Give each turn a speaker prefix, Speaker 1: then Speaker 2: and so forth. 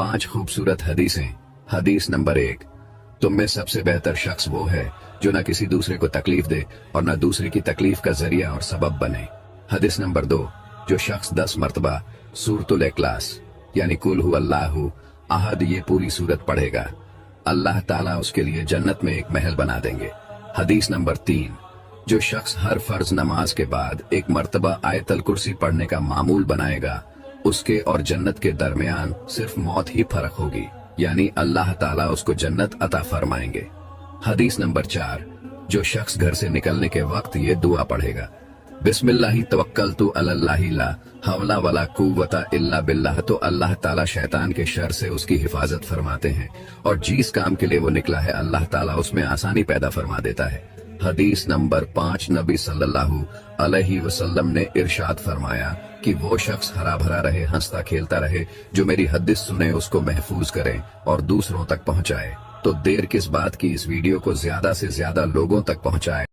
Speaker 1: 5 खूबसूरत हदीसें। हदीस नंबर 1, तुम में सबसे बेहतर शख्स वो है जो न किसी दूसरे को तकलीफ दे और न दूसरे की तकलीफ का जरिया और सबब बने। हदीस नंबर 2, जो शख्स 10 मरतबा सूरतुल इखलास यानी कुल हु अल्लाहु अहद ये पूरी सूरत पढ़ेगा, अल्लाह ताला उसके लिए जन्नत में एक महल बना देंगे। हदीस नंबर 3, जो शख्स हर फर्ज नमाज के बाद एक मरतबा आयतल कुर्सी पढ़ने का मामूल बनाएगा, उसके और जन्नत के दरमियान सिर्फ मौत ही फर्क होगी, यानी अल्लाह ताला उसको जन्नत अता फरमाएंगे। हदीस नंबर 4, जो शख्स घर से निकलने के वक्त ये दुआ पढ़ेगा, बिस्मिल्लाहि तवक्कलतु अलल्लाहि ला हौला वला कुव्वता इल्ला बिल्लाह, तो अल्लाह ताला शैतान के शर से उसकी हिफाजत फरमाते हैं और जिस काम के लिए वो निकला है अल्लाह ताला उसमें आसानी पैदा फरमा देता है। हदीस नंबर 5, नबी सल्लल्लाहु अलैहि वसल्लम ने इरशाद फरमाया कि वो शख्स हरा भरा रहे, हंसता खेलता रहे, जो मेरी हदीस सुने उसको महफूज करे और दूसरों तक पहुंचाए। तो देर किस बात की, इस वीडियो को ज्यादा से ज्यादा लोगों तक पहुंचाए।